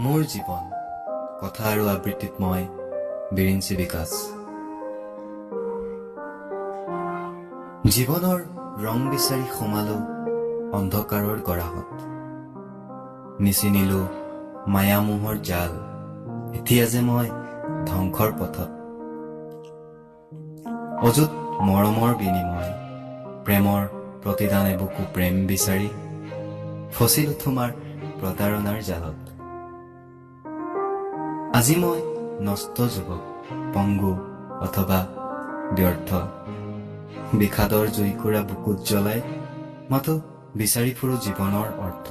মোৰ জীৱন কথা আৰু আবৃত্তিত মই বিৰিঞ্চি বিকাশ। জীৱনৰ ৰং বিচাৰি সোমালো অন্ধকাৰৰ গৰাহত, নিচিনিলো মায়ামোহৰ জাল, এতিয়া যে মই ধ্বংসৰ পথত। অযুত মৰমৰ বিনিময়, প্ৰেমৰ প্ৰতিদান এবুকু প্ৰেম বিচাৰি ফচিলো তোমাৰ প্ৰতাৰণাৰ জালত। আজি মই নষ্ট যুৱক, পংগু অথবা ব্যৰ্থ, বিষাদৰ জুইকুৰা বুকুত জ্বলাই মাথো বিচাৰি ফুৰো জীৱনৰ অৰ্থ।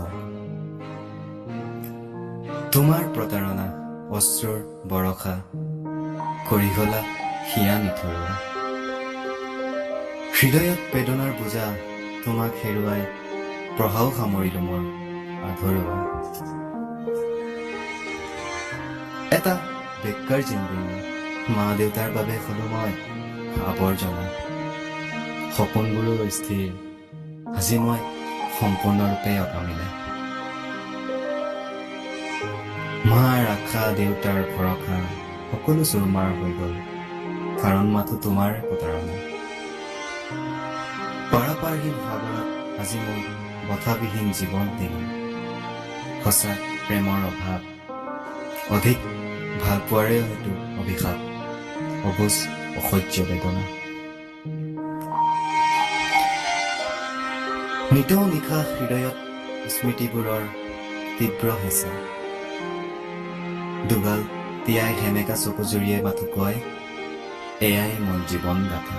তোমাৰ প্ৰতাৰণা অশ্ৰুৰ বৰষা কৰি গলা হিয়া নিথৰুৱা, হৃদয়ত বেদনাৰ বোজা তোমাক হেৰুৱাই প্ৰহাও সামৰিলো মোৰ আধৰুৱা। এটা বেকাৰ জিন্দগী, মা দেউতাৰ বাবে হলো মই আৱৰ্জনা, সপোনবোৰো স্থিৰ, আজি মই সম্পূৰ্ণৰূপে অকামিলা। মাৰ আশা দেউতাৰ ভৰসা সকলো চুৰমাৰ হৈ গল, কাৰণ মাথো তোমাৰ প্ৰতাৰণা। পাৰাপাৰহীন সাগৰত আজি মোৰ বথাবিহীন জীৱন দিন, সঁচা প্ৰেমৰ অভাৱ, অধিক ভাল পোৱাৰে হয়তো অভিশাপ, অবুজ অসহ্য বেদনা। নিতৌ নিশা হৃদয়ত স্মৃতিবোৰৰ তীব্ৰ হেঁচা, দুগাল তিয়াই সেমেকা চকুজুৰিয়ে মাথো কয় এয়াই মোৰ জীৱন গাথা।